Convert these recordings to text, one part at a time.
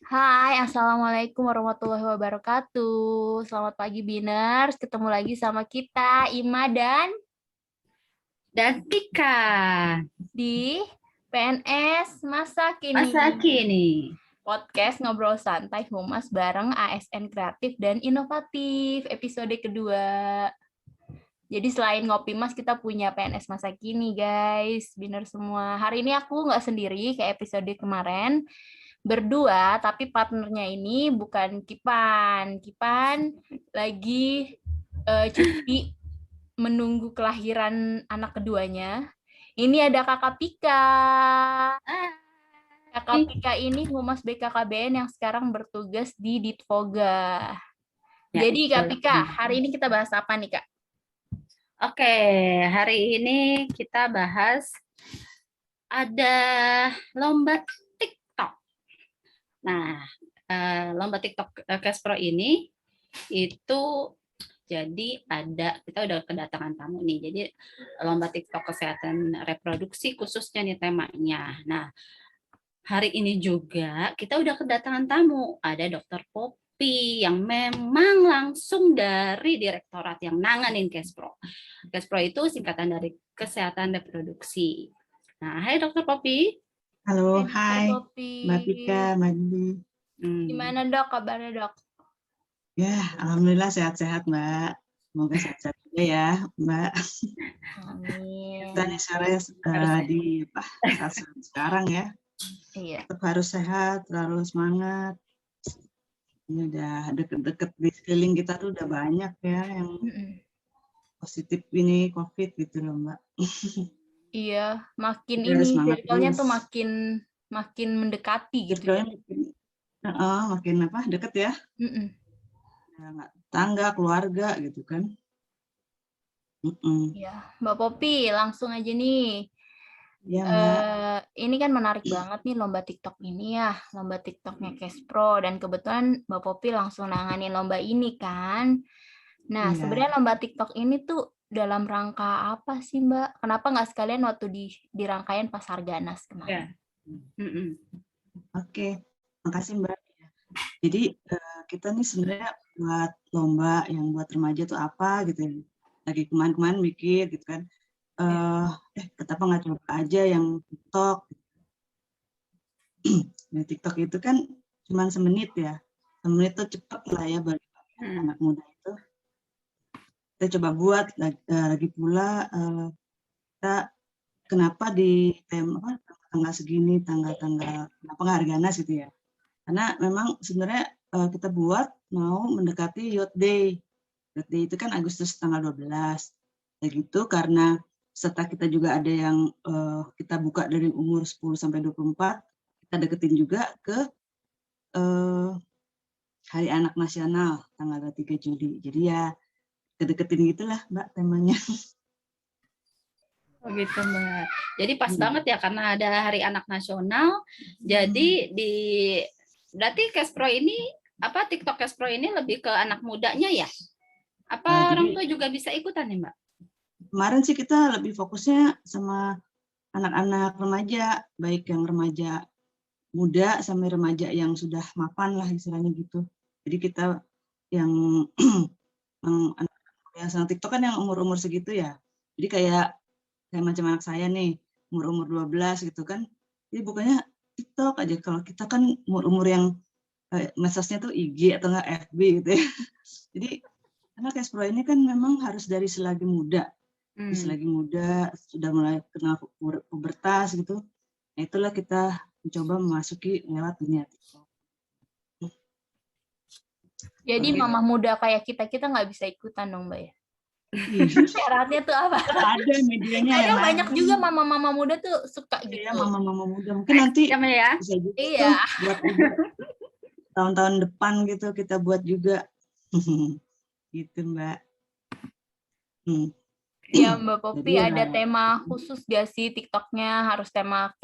Hai, Assalamualaikum warahmatullahi wabarakatuh. Selamat pagi, Biners. Ketemu lagi sama kita, Ima dan Dan Tika, di PNS Masa Kini. masa kini. Podcast ngobrol santai humas bareng ASN kreatif dan inovatif. Episode kedua. Jadi selain ngopi mas, kita punya PNS Masa Kini, guys. Biners semua. Hari ini aku nggak sendiri kayak episode kemarin. Berdua, tapi partnernya ini bukan Kipan. Kipan lagi cuti menunggu kelahiran anak keduanya. Ini ada Kakak Pika. Kakak Hai. Pika ini Humas BKKBN yang sekarang bertugas di Ditfoga. Ya, Jadi Kak betul. Pika, hari ini kita bahas apa nih Kak? Oke, hari ini kita bahas ada lomba TikTok. Nah, lomba TikTok Cashpro ini itu jadi kita udah kedatangan tamu nih. Jadi lomba TikTok kesehatan reproduksi khususnya nih temanya. Nah, hari ini juga kita udah kedatangan tamu. Ada Dokter Poppy yang memang langsung dari direktorat yang nanganin Kespro. Kespro itu singkatan dari kesehatan reproduksi. Nah, hai Dokter Poppy. Halo, Dokter hai Poppy. Mbak Tika, Mbak Didi. Gimana dok kabarnya dok? Ya, Alhamdulillah sehat-sehat Mbak. Semoga sehat-sehat juga ya Mbak. Amin. Kita nih sore di saat sekarang ya. Iya. Tetap harus sehat, selalu semangat. Ini udah deket-deket di sekeliling kita tuh udah banyak ya yang positif ini COVID gitu loh Mbak. Iya, makin Kita ini harus semangat circle-nya terus. tuh makin mendekati gitu ya. Circle-nya makin deket ya. Mm-mm. Ya, tangga, keluarga gitu kan. Ya, Mbak Poppy, langsung aja nih. Ya Mbak. Ini kan menarik banget nih lomba TikTok ini ya, lomba TikToknya Cashpro, dan kebetulan Mbak Poppy langsung nanganin lomba ini kan. Nah, Iya. sebenarnya lomba TikTok ini tuh dalam rangka apa sih Mbak? Kenapa nggak sekalian waktu di rangkaian pas Harganas kemarin? Ya. Oke, makasih Mbak. Jadi kita nih sebenarnya buat lomba yang buat remaja tuh apa gitu ya. Lagi kemarin-kemarin mikir gitu kan. Kenapa nggak coba aja yang TikTok. Nah, TikTok itu kan cuma semenit ya. Semenit tuh cepet lah ya bagi anak muda itu. Kita coba buat lagi pula kita kenapa di tanggal segini, tanggal kenapa nggak Harganas gitu ya. Karena memang sebenarnya kita buat mau mendekati Youth Day. Youth Day itu kan Agustus tanggal 12. Ya gitu karena serta kita juga ada yang kita buka dari umur 10 sampai 24, kita deketin juga ke Hari Anak Nasional tanggal 3 Juli. Jadi ya kedeketin gitulah Mbak temanya. Oh gitu Mbak. Jadi pas banget ya karena ada Hari Anak Nasional. Jadi berarti Cashpro ini TikTok Cashpro ini lebih ke anak mudanya ya? Apa orang tua juga bisa ikutan nih Mbak? Kemarin sih kita lebih fokusnya sama anak-anak remaja, baik yang remaja muda sampai remaja yang sudah mapan lah istilahnya gitu. Jadi kita yang yang TikTok kan yang umur-umur segitu ya. Jadi kayak macam anak saya nih, umur-umur 12 gitu kan. Jadi bukannya TikTok aja, kalau kita kan umur-umur yang medsosnya tuh IG atau enggak FB gitu ya. Jadi karena Cashpro ini kan memang harus dari selagi muda. Selagi muda sudah mulai kenal pubertas gitu. Nah, itulah kita mencoba memasuki lewat dunia TikTok. Jadi mama muda kayak kita nggak bisa ikutan dong Mbak ya? Syaratnya tuh apa? Ada medianya yang kadang banyak juga mama-mama muda tuh suka gitu. Iya, mama-mama muda. Mungkin nanti ya. Bisa juga Iya. buat tahun-tahun depan gitu kita buat juga. Gitu Mbak. Ya Mbak Poppy, Jadi, ada tema khusus gak sih TikToknya? Harus tema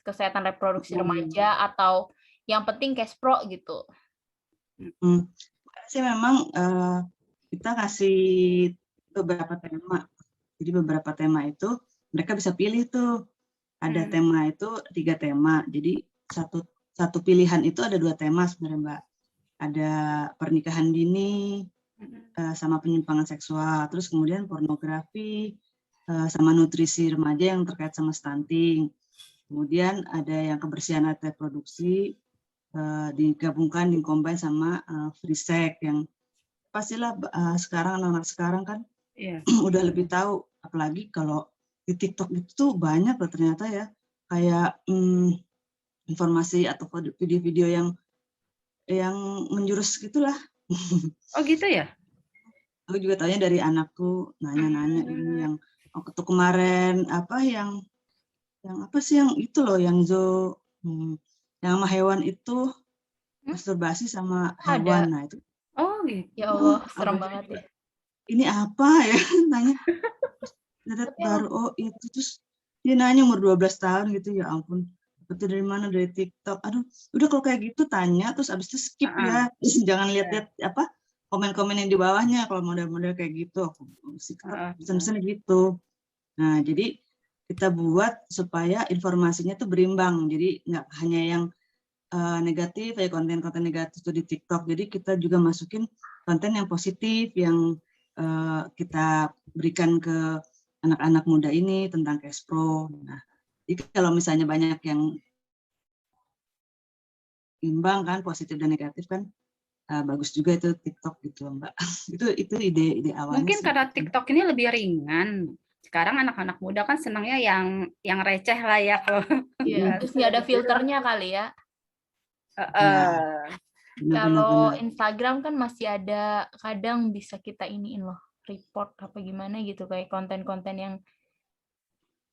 kesehatan reproduksi remaja atau yang penting Cashpro gitu? Sih memang kita kasih beberapa tema. Jadi beberapa tema itu mereka bisa pilih tuh. Ada tema itu 3 tema. Jadi satu pilihan itu ada 2 tema sebenarnya Mbak. Ada pernikahan dini sama penyimpangan seksual, terus kemudian pornografi sama nutrisi remaja yang terkait sama stunting. Kemudian ada yang kebersihan alat reproduksi digabungkan, dikombin sama free sex yang pastilah sekarang anak-anak sekarang kan udah lebih tahu, apalagi kalau di TikTok itu tuh banyak loh ternyata ya kayak informasi atau video-video yang menjurus gitulah. Oh gitu ya? Aku juga tanya dari anakku, nanya-nanya ini yang waktu kemarin apa yang apa sih yang itu loh yang yang sama hewan itu masturbasi sama hewan. Nah itu. Oh gitu. Ya Allah, serem banget ya. Ini apa ya? Tanya. Baru oh itu terus dia nanya umur 12 tahun gitu, ya ampun. Itu dari mana? Dari TikTok. Aduh, udah kalau kayak gitu tanya terus abis itu skip ya. Jangan lihat-lihat apa komen-komen yang di bawahnya kalau model-model kayak gitu. Aku pesan-pesan gitu. Nah, jadi kita buat supaya informasinya tuh berimbang. Jadi nggak hanya yang negatif, ya konten-konten negatif itu di TikTok. Jadi kita juga masukin konten yang positif yang kita berikan ke anak-anak muda ini tentang cash pro. Nah, jadi kalau misalnya banyak yang imbang kan, positif dan negatif kan, bagus juga itu TikTok gitu Mbak. itu ide awalnya. Mungkin karena TikTok ini lebih ringan. Sekarang anak-anak muda kan senangnya yang receh lah ya kalau. Iya, terus nggak ada filternya kali ya. Kalau Instagram kan masih ada, kadang bisa kita iniin loh, report apa gimana gitu, kayak konten-konten yang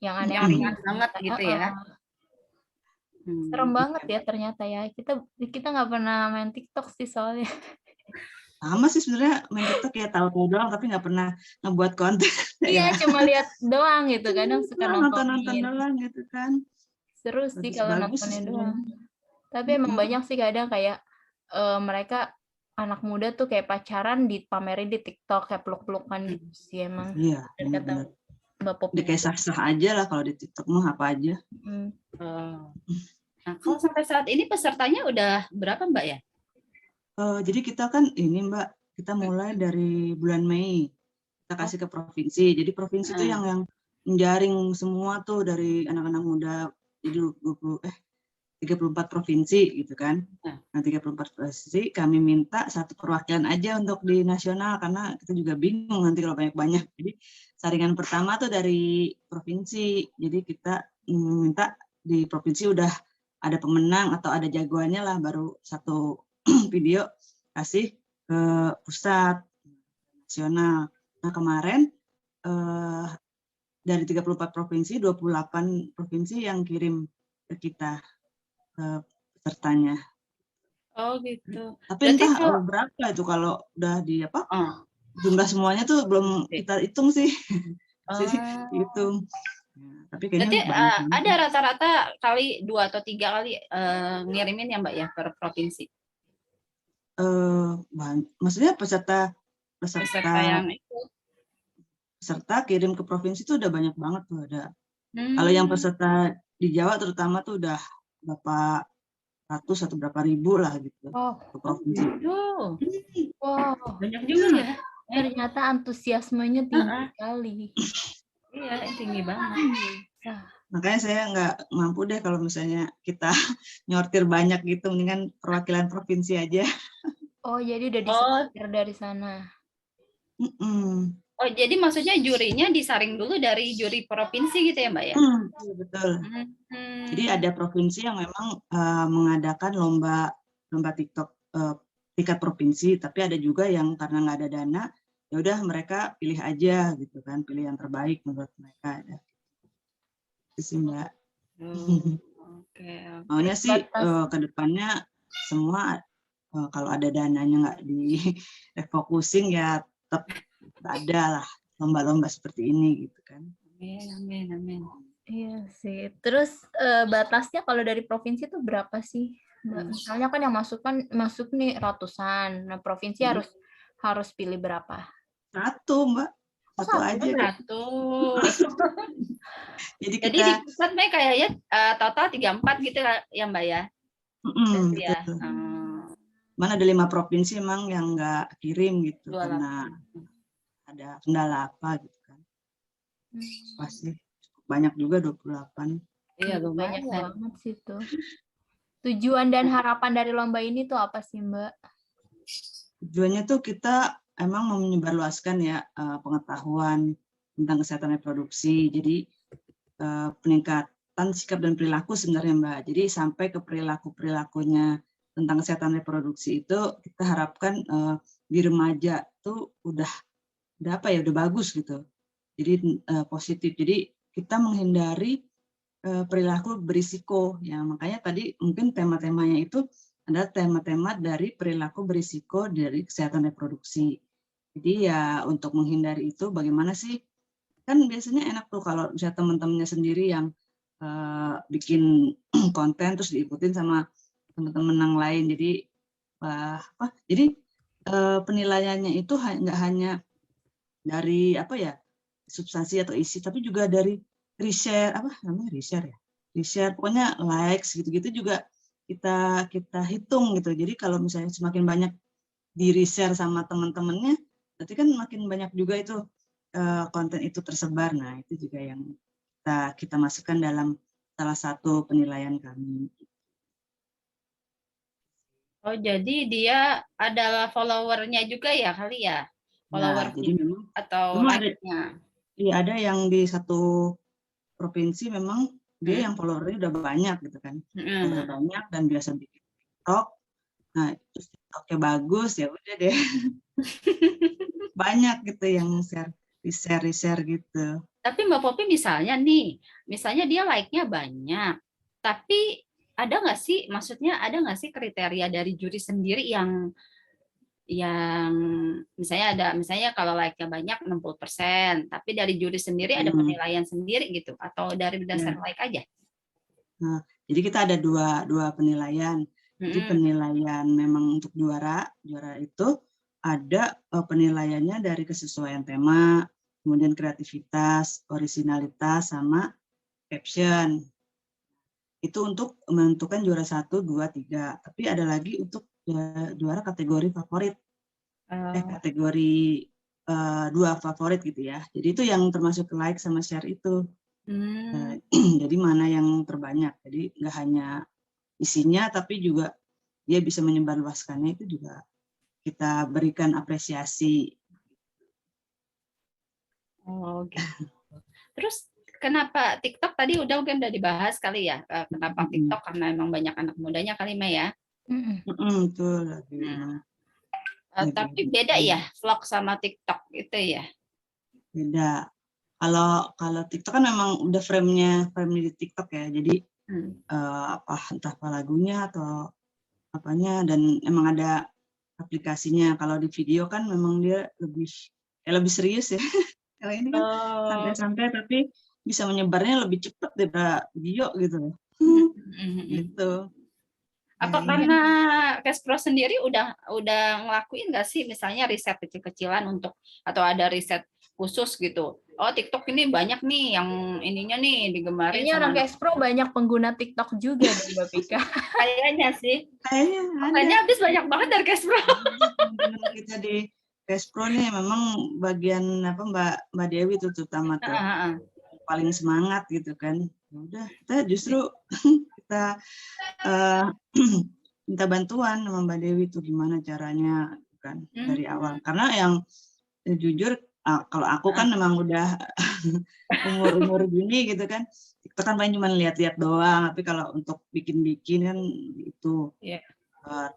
aneh-aneh banget gitu ya. Serem banget ya ternyata ya. Kita nggak pernah main TikTok sih soalnya. Sama sih sebenarnya main TikTok ya tahu-tahu doang tapi nggak pernah ngebuat konten. Iya, cuma lihat doang gitu. Kadang suka nonton doang gitu kan. Seru sih kalau nontonnya doang. Tapi emang banyak sih kadang kayak mereka anak muda tuh kayak pacaran dipamerin di TikTok kayak peluk-pelukan gitu sih emang. Iya. Kata Mbak Popi. Kayak sah-sah aja lah kalau di TikTok mah apa aja. Nah, kalau sampai saat ini pesertanya udah berapa Mbak ya? Jadi kita kan ini Mbak, kita mulai dari bulan Mei. Kita kasih ke provinsi. Jadi provinsi itu yang menjaring semua tuh dari anak-anak muda. Jadi 34 provinsi gitu kan. Nah, 34 provinsi kami minta satu perwakilan aja untuk di nasional karena kita juga bingung nanti kalau banyak-banyak. Jadi saringan pertama tuh dari provinsi. Jadi kita minta di provinsi udah ada pemenang atau ada jagoannya lah, baru satu video kasih ke pusat nasional. Nah, kemarin dari 34 provinsi, 28 provinsi yang kirim ke kita pesertanya. Oh gitu. Tapi entah berapa itu kalau udah di apa? Jumlah semuanya tuh belum kita hitung sih. Hitung. Tapi kayaknya ada rata-rata kali 2 atau 3 kali ngirimin ya Mbak ya per provinsi. Maksudnya peserta yang itu. Peserta kirim ke provinsi itu udah banyak banget tuh ada. Kalau yang peserta di Jawa terutama tuh udah berapa ratus atau berapa ribu lah gitu ke provinsi. Wow, banyak juga ya. Ternyata antusiasmenya tinggi sekali. Iya, tinggi banget. Makanya saya nggak mampu deh kalau misalnya kita nyortir banyak gitu, mendingan perwakilan provinsi aja. Oh, jadi udah disortir dari sana. Oh, jadi maksudnya jurinya disaring dulu dari juri provinsi gitu ya, Mbak ya? Betul. Jadi ada provinsi yang memang mengadakan lomba TikTok tingkat provinsi, tapi ada juga yang karena nggak ada dana, ya udah mereka pilih aja gitu kan, pilih yang terbaik menurut mereka. Itu sih Mbak. Maunya sih ke depannya semua kalau ada dananya nggak direfokusin ya tetap ada lah lomba-lomba seperti ini gitu kan. Amin. Iya sih. Terus batasnya kalau dari provinsi itu berapa sih? Misalnya kan yang masuk nih ratusan. Nah, provinsi harus pilih berapa? Satu, Mbak. Satu aja. Satu. Jadi di pusat Mbak kayaknya total 34 gitu ya Mbak ya? Berarti ya. Betul. Mana ada 5 provinsi emang yang nggak kirim gitu 28. karena ada kendala apa gitu kan. Pasti banyak juga 28. Iya, Banyak lumayan. banget sih tuh. Tujuan dan harapan dari lomba ini tuh apa sih, Mbak? Tujuannya tuh kita emang mau menyebarluaskan ya pengetahuan tentang kesehatan reproduksi. Jadi peningkatan sikap dan perilaku sebenarnya Mbak. Jadi sampai ke perilakunya tentang kesehatan reproduksi itu kita harapkan di remaja tuh udah apa ya, udah bagus gitu. Jadi positif. Jadi kita menghindari perilaku berisiko. Ya makanya tadi mungkin tema-temanya itu ada tema-tema dari perilaku berisiko dari kesehatan reproduksi. Jadi ya untuk menghindari itu bagaimana sih? Kan biasanya enak tuh kalau misalnya teman-temannya sendiri yang bikin konten terus diikutin sama teman-teman yang lain. Jadi Jadi penilaiannya itu nggak hanya dari apa ya substansi atau isi, tapi juga dari reshare reshare pokoknya likes gitu-gitu juga kita hitung gitu. Jadi kalau misalnya semakin banyak di reshare sama teman-temannya, berarti kan makin banyak juga itu konten itu tersebar. Nah itu juga yang kita masukkan dalam salah satu penilaian kami. Oh, jadi dia adalah followernya juga ya kali ya? Follower Nah, jadi memang atau like-nya? Iya, ada yang di satu provinsi memang dia yang followernya udah banyak gitu kan. Followernya banyak dan biasa bikin TikTok. Nah, terus TikToknya bagus, ya udah deh. Banyak gitu yang share gitu. Tapi Mbak Popi misalnya dia like-nya banyak, tapi ada nggak sih, maksudnya ada nggak sih kriteria dari juri sendiri yang misalnya kalau like-nya banyak 60%, tapi dari juri sendiri ada penilaian sendiri gitu, atau dari berdasarkan like aja? Nah, jadi kita ada dua penilaian. Jadi penilaian memang untuk juara itu ada penilaiannya dari kesesuaian tema, kemudian kreativitas, orisinalitas, sama caption. Itu untuk menentukan juara 1, 2, 3. Tapi ada lagi untuk juara kategori favorit. Kategori 2 favorit gitu ya. Jadi itu yang termasuk like sama share itu. Jadi mana yang terbanyak. Jadi nggak hanya isinya, tapi juga dia bisa menyebarluaskannya, itu juga kita berikan apresiasi. Oh, gitu. Terus kenapa TikTok tadi udah dibahas kali ya? Kenapa TikTok? Karena emang banyak anak mudanya kali Mbak ya? Betul. Tapi beda ya vlog sama TikTok itu ya? Beda. Kalau TikTok kan memang udah frame-nya di TikTok ya. Jadi entah apa lagunya atau apanya, dan emang ada aplikasinya. Kalau di video kan memang dia lebih serius ya. Kalau ini kan santai-santai tapi bisa menyebarnya lebih cepat daripada video gitu. Gitu. Apa karena Kespro sendiri udah ngelakuin nggak sih misalnya riset kecil-kecilan untuk, atau ada riset khusus gitu? Oh, TikTok ini banyak nih yang ininya nih digemarin. Kayaknya orang Kespro banyak pengguna TikTok juga deh Mbak Pika. Kayaknya sih. Kayaknya habis banyak banget dari Kespro. Kita di Kespro nih memang bagian apa Mbak Dewi itu terutama tuh paling semangat gitu kan. Udah, kita justru kita minta bantuan sama Mbak Dewi tuh gimana caranya kan dari awal. Karena yang jujur kalau aku kan memang udah umur gini gitu kan, itu kan paling cuma lihat-lihat doang. Tapi kalau untuk bikin-bikin kan itu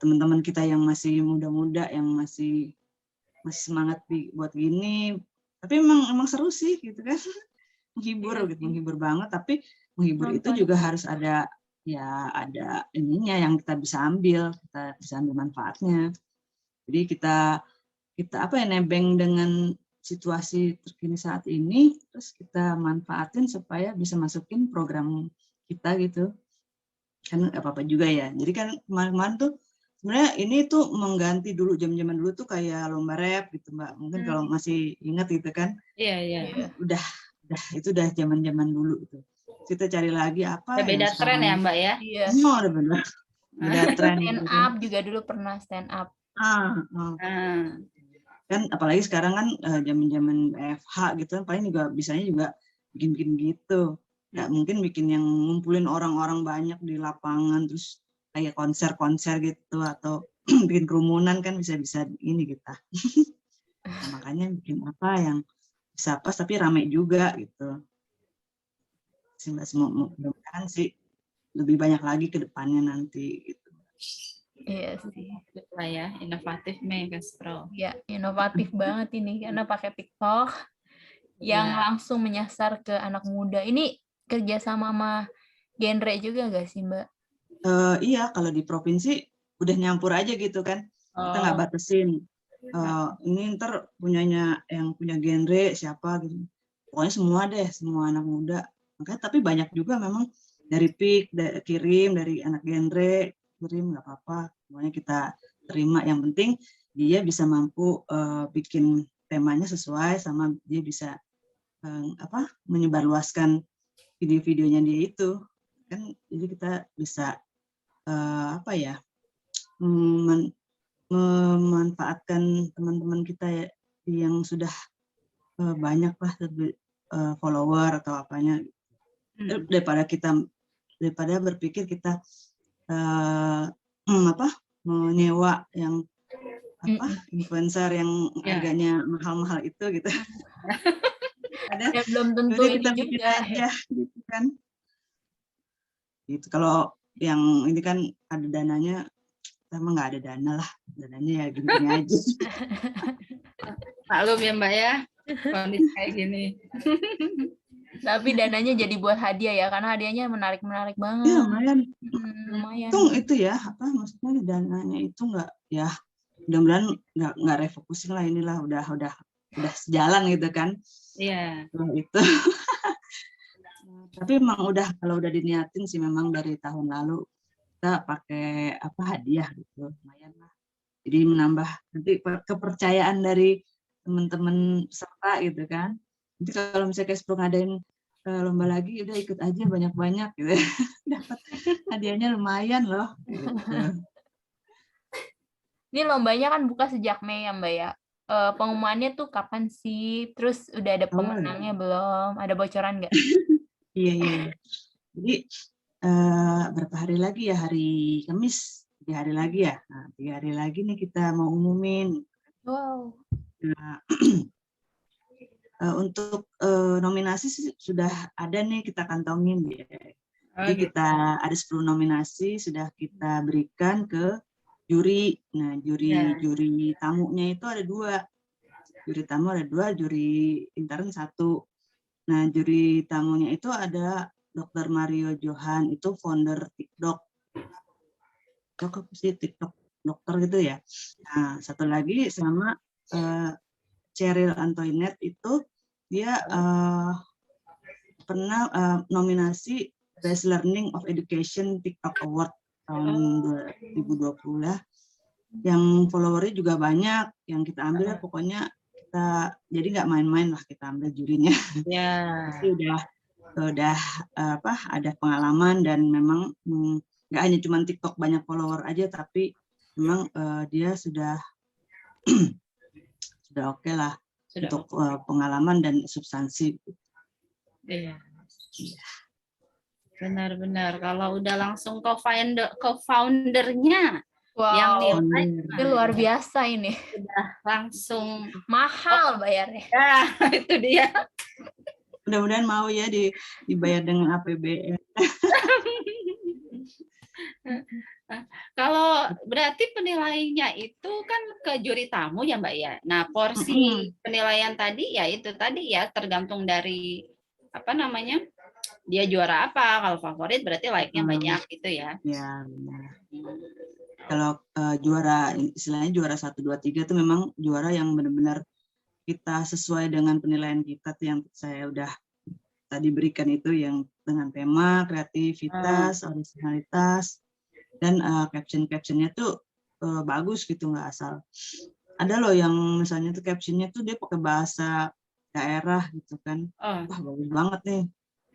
teman-teman kita yang masih muda-muda, yang masih semangat buat gini. Tapi emang seru sih gitu kan, menghibur banget. Tapi menghibur itu juga harus ada ininya yang kita bisa ambil manfaatnya. Jadi kita nebeng dengan situasi terkini saat ini, terus kita manfaatin supaya bisa masukin program kita gitu. Kan apa-apa juga ya. Jadi kan kemarin tuh sebenarnya ini tuh mengganti dulu zaman dulu tuh kayak lomba rap gitu Mbak. Mungkin kalau masih ingat gitu kan. Iya. Udah itu udah zaman dulu itu. Kita cari lagi apa beda tren ya Mbak ya? Iya. Udah benar. Udah tren Stand gitu. up juga dulu pernah stand up. Kan apalagi sekarang kan zaman-zaman WFH gitu kan paling juga bisanya juga bikin-bikin gitu. Nggak mungkin bikin yang ngumpulin orang-orang banyak di lapangan terus kayak konser-konser gitu atau bikin kerumunan kan bisa-bisa ini kita. Nah, makanya bikin apa yang bisa pas tapi rame juga gitu. Mudah-mudahan sih lebih banyak lagi ke depannya nanti gitu. Iya sih. Lah ya, inovatif Megaspro. Ya, inovatif banget ini karena pakai TikTok yang Ya. langsung menyasar ke anak muda. Ini kerjasama sama genre juga nggak sih, Mbak? Iya, kalau di provinsi udah nyampur aja gitu kan. Kita nggak batasin. Ini ntar punyanya yang punya genre siapa gitu. Pokoknya semua deh, semua anak muda. Makanya tapi banyak juga memang dari PIK, kirim dari anak genre, kirim nggak apa-apa. Semuanya kita terima. Yang penting dia bisa mampu bikin temanya sesuai sama dia bisa menyebarluaskan video-videonya dia itu. Kan jadi kita bisa memanfaatkan teman-teman kita yang sudah banyak lah follower atau apanya daripada berpikir kita menyewa yang influencer yang harganya mahal-mahal itu gitu. Ada belum tentu udah ini kita bikin juga aja gitu kan. Gitu. Kalau yang ini kan ada dananya, sama nggak ada dana lah, dananya ya gini-gini aja. Maklum ya Mbak ya, kondisi kayak gini. Tapi dananya jadi buat hadiah ya, karena hadiahnya menarik-menarik banget. Ya lumayan. Lumayan. Itu ya, maksudnya dananya itu nggak ya, mudah-mudahan nggak refocusing lah inilah udah sejalan gitu kan. Iya. Itu. Tapi memang kalau udah diniatin sih memang dari tahun lalu kita pakai hadiah gitu, lumayan lah. Jadi menambah nanti kepercayaan dari teman-teman peserta gitu kan. Nanti kalau misalnya Kespro ngadain lomba lagi, udah ikut aja banyak-banyak gitu. Dapat hadiahnya lumayan loh. Gitu. Ini lombanya kan buka sejak Mei ya Mbak ya. Pengumumannya tuh kapan sih? Terus udah ada pemenangnya belum? Ada bocoran nggak? Iya. Jadi berapa hari lagi ya? Hari Kamis. 3 hari lagi ya. Nah, 3 hari lagi nih kita mau umumin. Wow. Nah, untuk nominasi sudah ada nih kita kantongin. Jadi kita ada 10 nominasi sudah kita berikan ke juri. Nah, juri tamunya itu ada 2. Juri tamu ada 2, juri intern 1. Nah, juri tamunya itu ada Dr. Mario Johan, itu founder TikTok. TikTok dokter gitu ya. Nah, satu lagi sama Cheryl Antoinette itu dia pernah nominasi Best Learning of Education TikTok Award tahun 2020 lah. Yang followernya juga banyak, yang kita ambil pokoknya kita jadi nggak main-main lah kita ambil jurinya. Ya. Pasti udah ada pengalaman dan memang nggak hanya cuma TikTok banyak follower aja, tapi memang dia sudah oke lah untuk pengalaman dan substansi. Iya. Benar-benar kalau udah langsung co-foundernya yang nilai itu luar biasa ini. Udah langsung mahal bayarnya. Ya, itu dia. Mudah-mudahan mau ya dibayar dengan APBN. Kalau berarti penilaiannya itu kan ke juri tamu ya Mbak ya. Nah, porsi penilaian tadi ya itu tadi ya tergantung dari dia juara apa. Kalau favorit berarti like-nya banyak gitu ya. Ya, benar. Kalau juara istilahnya juara 1 2 3 itu memang juara yang benar-benar kita sesuai dengan penilaian kita tuh yang saya udah tadi berikan itu yang dengan tema kreativitas, originalitas dan caption-captionnya tuh bagus gitu, nggak asal. Ada loh yang misalnya tuh captionnya tuh dia pakai bahasa daerah gitu kan. Wah, bagus banget nih.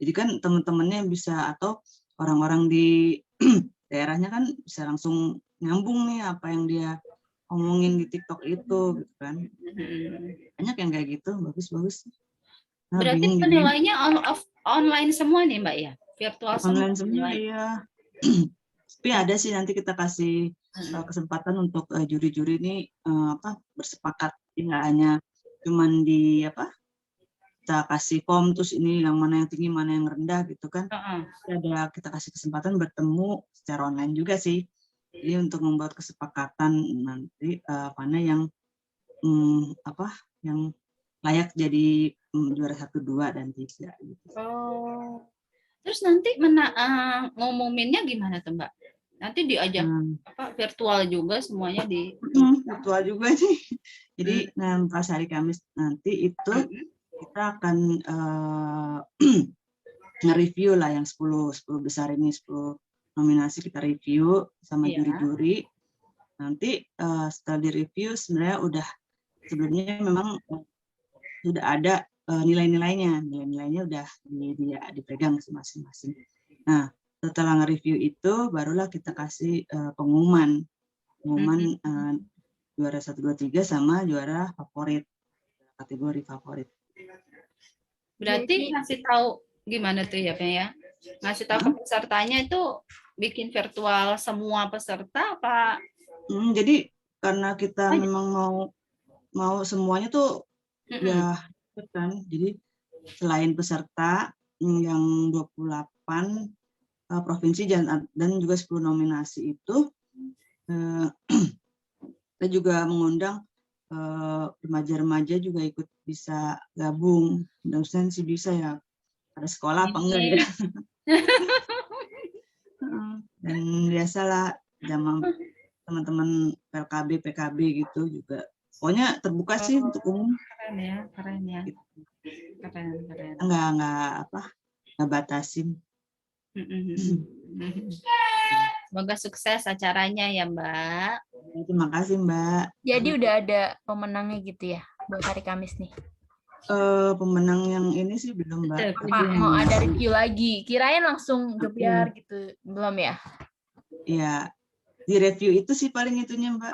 Jadi kan teman-temannya bisa atau orang-orang di daerahnya kan bisa langsung nyambung nih apa yang dia omongin di TikTok itu gitu kan. Banyak yang kayak gitu, bagus-bagus. Nah, Berarti bingung juga. penilainya online semua nih Mbak ya? Virtual Online semua penilaian. ya. Tapi ada sih nanti kita kasih kesempatan untuk juri-juri ini bersepakat, nggak hanya cuman di kita kasih form terus ini yang mana yang tinggi mana yang rendah gitu kan. Kita kasih kesempatan bertemu secara online juga sih. Jadi untuk membuat kesepakatan nanti mana yang yang layak jadi juara 1, 2 dan 3 gitu. Oh. Terus nanti ngomuminnya gimana tuh Mbak? Nanti diajak virtual juga semuanya di virtual juga sih. Jadi pas hari Kamis nanti itu kita akan nge-review lah yang 10 besar ini, 10 nominasi kita review sama juri-juri. Nanti setelah di-review sebenarnya udah sebelumnya memang sudah ada nilai-nilainya udah dipegang masing-masing. Nah, setelah nge-review itu barulah kita kasih pengumuman juara 1, 2, 3 sama juara favorit, kategori favorit. Berarti ngasih tahu gimana tuh ya, ya? Ngasih tahu ke pesertanya itu bikin virtual semua peserta apa? Jadi karena kita memang mau semuanya tuh ya kan. Jadi selain peserta yang 28 provinsi dan juga 10 nominasi itu kita juga mengundang remaja-remaja juga ikut bisa gabung. Mudah-mudahan sih bisa ya. Ada sekolah apa enggak ya. Dan biasalah sama teman-teman PKB gitu juga. Pokoknya terbuka sih untuk umum. Keren ya, keren ya. Keren. Nggak batasin. Semoga sukses acaranya ya Mbak. Terima kasih Mbak. Jadi udah ada pemenangnya gitu ya buat hari Kamis nih? Pemenang yang ini sih belum Mbak. Mau ada review lagi? Kirain langsung gebiar gitu, belum ya? Iya, di review itu sih paling itunya Mbak,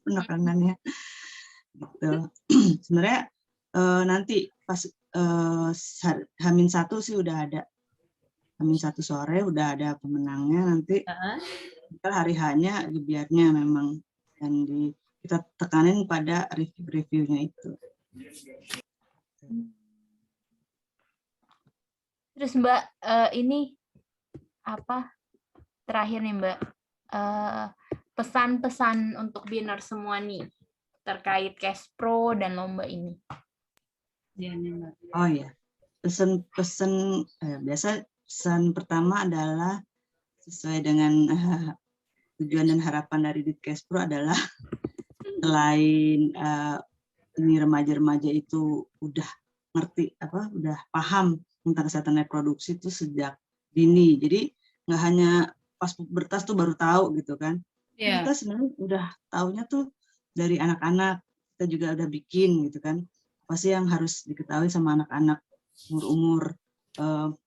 penekanannya. Gitu. Sebenarnya nanti pas H-1 sih udah ada. H-1 sore udah ada pemenangnya, nanti hari H-nya gebiarnya memang, dan kita tekanin pada review-reviewnya itu. Terus Mbak, ini terakhir nih Mbak, pesan-pesan untuk binner semua nih terkait Kespro dan lomba ini. Oh ya, pesan biasa pesan pertama adalah sesuai dengan tujuan dan harapan dari Ditkespro adalah selain ini remaja-remaja itu udah ngerti udah paham tentang kesehatan reproduksi itu sejak dini. Jadi nggak hanya pas pubertas tuh baru tahu gitu kan. Kita sebenarnya udah taunya tuh dari anak-anak, kita juga udah bikin gitu kan. Apa sih yang harus diketahui sama anak-anak umur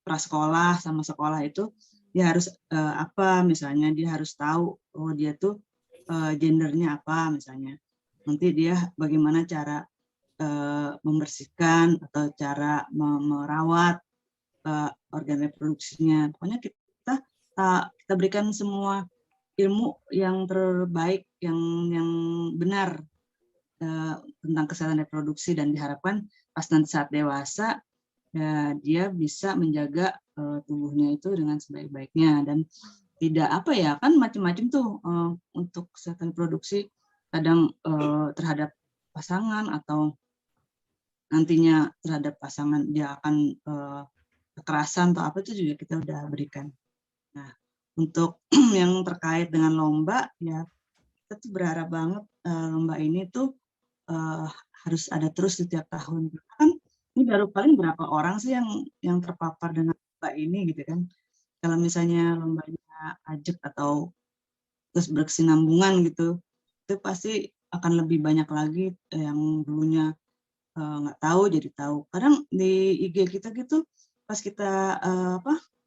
prasekolah sama sekolah itu, dia harus misalnya dia harus tahu dia tuh gendernya apa misalnya. Nanti dia bagaimana cara membersihkan atau cara merawat organ reproduksinya. Pokoknya kita berikan semua ilmu yang terbaik, yang benar tentang kesehatan reproduksi, dan diharapkan pas nanti saat dewasa dia bisa menjaga tubuhnya itu dengan sebaik-baiknya, dan tidak kan macam-macam tuh untuk kesehatan reproduksi, kadang terhadap pasangan atau nantinya terhadap pasangan dia akan kekerasan atau apa, itu juga kita udah berikan. Nah, untuk yang terkait dengan lomba ya, kita tuh berharap banget lomba ini tuh harus ada terus setiap tahun. Kan ini baru paling berapa orang sih yang terpapar dengan lomba ini gitu kan. Kalau misalnya lombanya ajak atau terus berkesinambungan gitu, itu pasti akan lebih banyak lagi yang dulunya nggak tahu jadi tahu. Kadang di IG kita gitu pas kita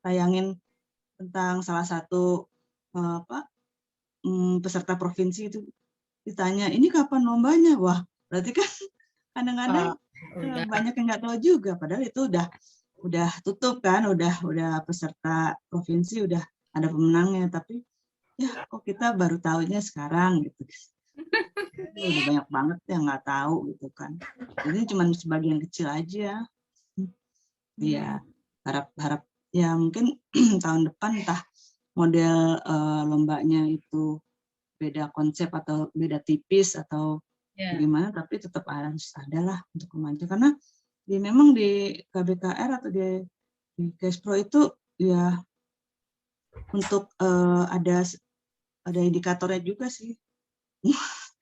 tayangin tentang salah satu peserta provinsi itu ditanya, ini kapan lombanya? Wah, berarti kan kadang-kadang banyak yang nggak tahu juga, padahal itu udah tutup kan, udah peserta provinsi udah ada pemenangnya, tapi ya kok kita baru tahunya sekarang gitu. Udah banyak banget yang nggak tahu gitu kan. Ini cuma sebagian kecil aja. Ya harap ya mungkin tahun depan entah model lombanya itu beda konsep atau beda tipis atau bagaimana, tapi tetap harus ada lah untuk remaja, karena memang di KBKR atau di Kespro itu ya untuk ada indikatornya juga sih.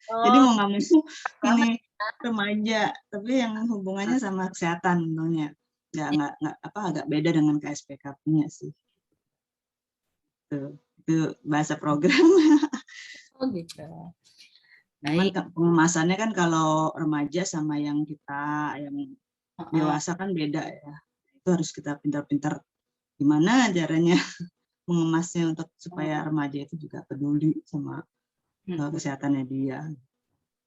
Jadi mau nggak mau ini remaja, tapi yang hubungannya sama kesehatan tentunya. Nggak agak beda dengan KSPK punya sih. Itu bahasa program. Oh gitu. Cuman pengemasannya kan kalau remaja sama yang kita yang dewasa kan beda ya. Itu harus kita pintar-pintar gimana caranya mengemasnya untuk supaya remaja itu juga peduli sama kesehatannya dia.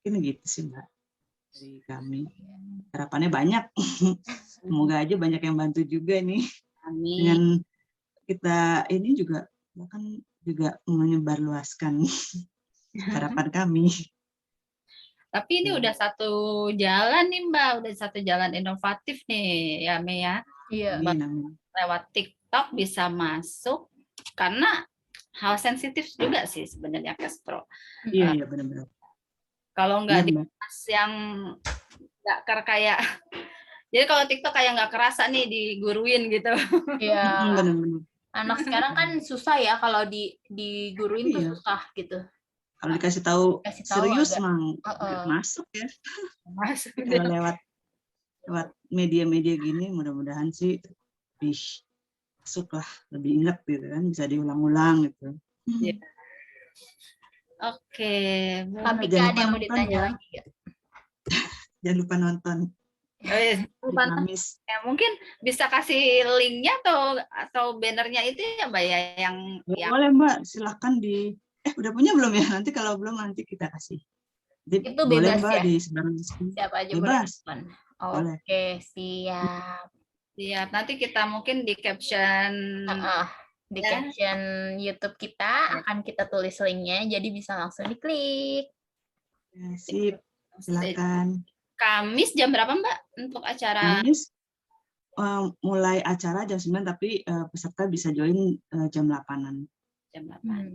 Ini gitu sih Mbak dari kami. Harapannya banyak. Semoga aja banyak yang bantu juga nih. Amin. Dengan kita ini juga bahkan juga menyebarluaskan harapan kami. Tapi ini udah satu jalan nih Mbak, udah satu jalan inovatif nih ya Mei ya. Iya. Lewat TikTok bisa masuk, karena hal sensitif juga sih sebenarnya Kespro. Iya benar-benar. Kalau nggak dibahas yang nggak kayak, jadi kalau TikTok kayak nggak kerasa nih diguruin gitu. Iya. Benar-benar. Anak sekarang kan susah ya kalau diguruin tuh susah gitu. Kalau dikasih tahu serius emang masuk ya. Masuk. Kalau lewat media-media gini mudah-mudahan sih masuk lah, lebih ingat gitu kan, bisa diulang-ulang gitu. Yeah. Oke. Tapi ada yang mau ditanya lagi ya? Jangan lupa nonton. Ya, mungkin bisa kasih linknya atau bannernya itu ya Mbak ya yang boleh Mbak, silakan udah punya belum ya? Nanti kalau belum nanti kita kasih. Itu bebas boleh, Mbak, ya? di sebarang Siapa aja bebas. Boleh. Oke, siap. Siap. Nanti kita mungkin di caption caption YouTube kita akan kita tulis linknya, jadi bisa langsung diklik. Ya, sip, silakan. Kamis jam berapa Mbak untuk acara? Kamis mulai acara jam 9, tapi peserta bisa join jam 8-an. Jam 8.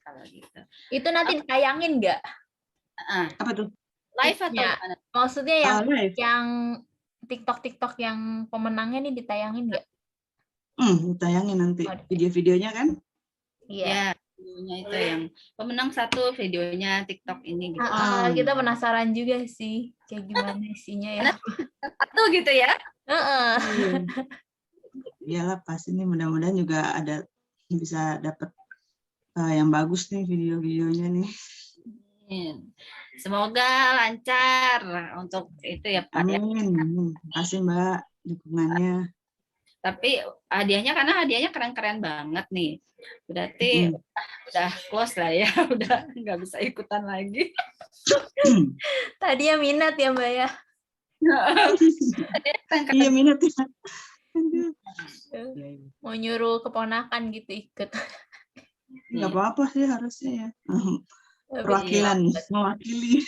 Kalau gitu. Itu nanti ditayangin nggak? Apa tuh? Live atau gimana? Maksudnya yang TikTok yang pemenangnya nih ditayangin nggak? Ditayangin nanti video-videonya kan? Iya. Videonya itu yang pemenang 1 videonya TikTok ini gitu. Kita penasaran juga sih kayak gimana isinya ya. Atau gitu ya? Iyalah pasti nih, mudah-mudahan juga bisa dapat yang bagus nih video-videonya nih. Semoga lancar untuk itu ya Pak. Amin. Terima kasih Mbak dukungannya. Tapi hadiahnya keren-keren banget nih. Berarti udah close lah ya, udah nggak bisa ikutan lagi. Tadinya minat ya Mbak ya. Iya minat ya. Mau nyuruh keponakan gitu ikut. Nggak apa-apa sih harusnya ya. Perwakilan, mewakili.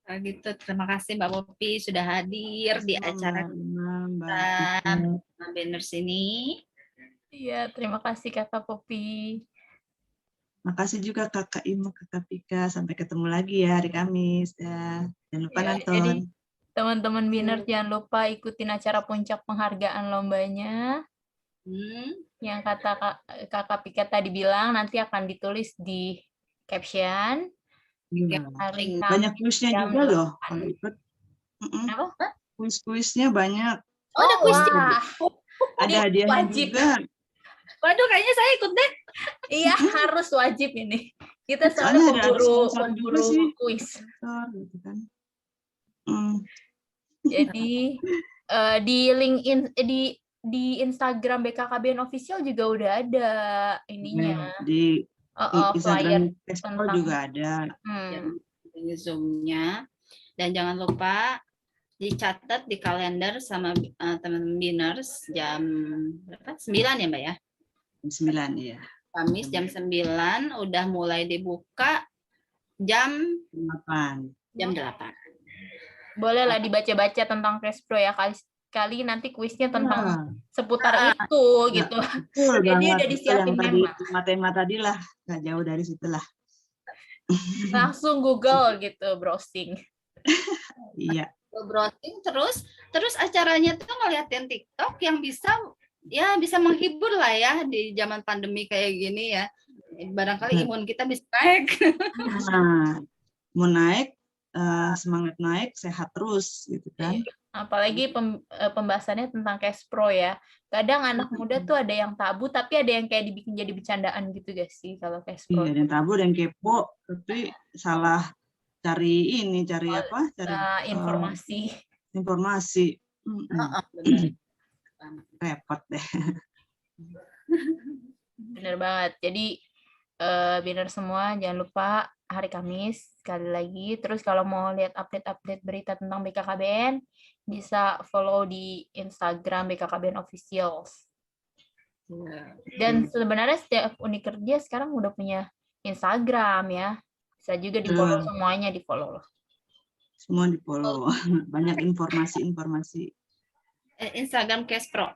Gitu. Terima kasih Mbak Poppy sudah hadir di acara Banners ini. Iya, terima kasih Kakak Poppy. Makasih juga Kakak Ima, Kakak Pika. Sampai ketemu lagi ya hari Kamis. Jangan lupa nonton. Jadi teman-teman Banners jangan lupa ikutin acara puncak penghargaan lombanya. Yang kata Kakak Pika tadi bilang nanti akan ditulis di caption. Banyak kuisnya juga loh kalau ikut. Kuis-kuisnya banyak. Ada kuis juga. Ada hadiahnya juga. Waduh, kayaknya saya ikut deh. Iya, harus wajib ini. Kita soalnya pemburu kuis. Gitu kan. Jadi Di LinkedIn, di Instagram BKKBN official juga udah ada ininya. Di Flyer Instagram Expo tentang juga ada. Zoom-nya. Dan jangan lupa dicatat di kalender sama teman-teman Biners jam berapa? 9 ya Mbak ya? Jam 9 ya. Kamis jam 9 udah mulai dibuka jam 8. Jam 8. Boleh lah dibaca-baca tentang Cash Pro ya, kali nanti kuisnya tentang seputar itu gitu. Betul Jadi banget. udah disiapin Yang tadi memang. tema tadi lah, nggak jauh dari situ lah. Langsung Google gitu, browsing. Iya. Browsing terus acaranya tuh ngeliatin TikTok yang bisa menghibur lah ya di zaman pandemi kayak gini ya. Barangkali imun kita bisa naik. Nah, mau naik, semangat naik, sehat terus gitu kan. Apalagi pembahasannya tentang Cash Pro ya. Kadang anak muda tuh ada yang tabu, tapi ada yang kayak dibikin jadi bercandaan gitu guys sih kalau Cash Pro. Iya, dan tabu dan kepo, tapi salah cari apa? Cari informasi. Repot deh. Bener banget. Jadi Biner semua jangan lupa hari Kamis sekali lagi. Terus kalau mau lihat update-update berita tentang BKKBN bisa follow di Instagram BKKBN Officials. Dan sebenarnya setiap unit kerja sekarang udah punya Instagram ya. Bisa juga di-follow semuanya, di-follow loh. Semua di-follow. Banyak informasi. Instagram Cash Pro.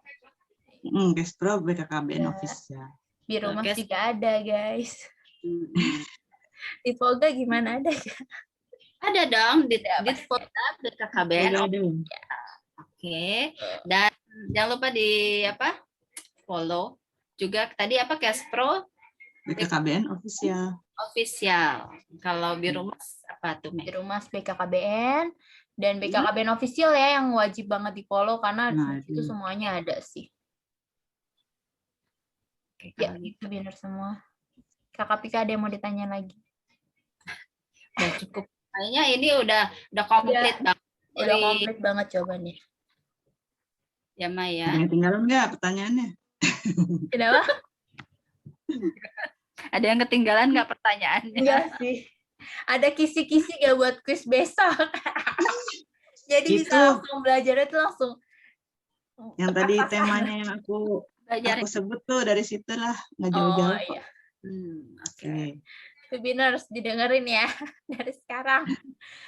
Cash Pro BKKBN Official. Di rumah juga ada, guys. Di Polda gimana ada ya? Ada dong di Polda BKKBN. Oke. Dan jangan lupa di follow juga tadi Cash Pro BKKBN Official. Kalau Birumas apa tuh? Birumas BKKBN dan BKKBN Official ya yang wajib banget di follow karena itu semuanya ada sih. Ya, gitu Biner semua. Kakak Pika ada yang mau ditanya lagi? Udah cukup. Kayaknya ini udah komplit banget. Udah komplit banget jawabannya. Ya, Maya. Ada yang ketinggalan nggak pertanyaannya? Kenapa? Ada yang ketinggalan nggak pertanyaannya? Enggak sih. Ada kisi-kisi nggak buat kuis besok? Jadi bisa langsung belajarnya tuh langsung. Yang tadi temanya yang aku sebut tuh dari situ lah, nggak jauh-jauh kok. Oke. Biners didengerin ya dari sekarang.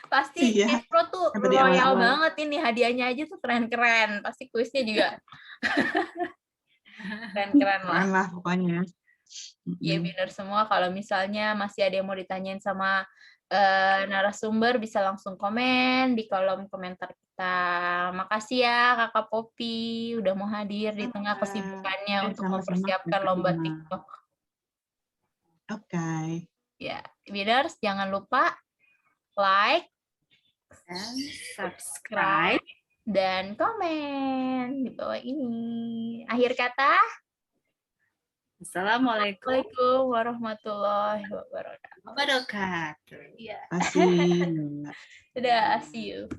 Pasti Cash Pro tuh royal banget ini, hadiahnya aja tuh keren-keren. Pasti kuisnya juga keren-keren lah pokoknya. Ya Biners semua, kalau misalnya masih ada yang mau ditanyain sama narasumber bisa langsung komen di kolom komentar kita. Makasih ya Kakak Poppy udah mau hadir di tengah kesibukannya untuk mempersiapkan lomba TikTok. Oke. Ya, Biners jangan lupa like, dan subscribe dan komen di bawah ini. Akhir kata, Assalamualaikum warahmatullahi wabarakatuh. Ya. Sudah, see you.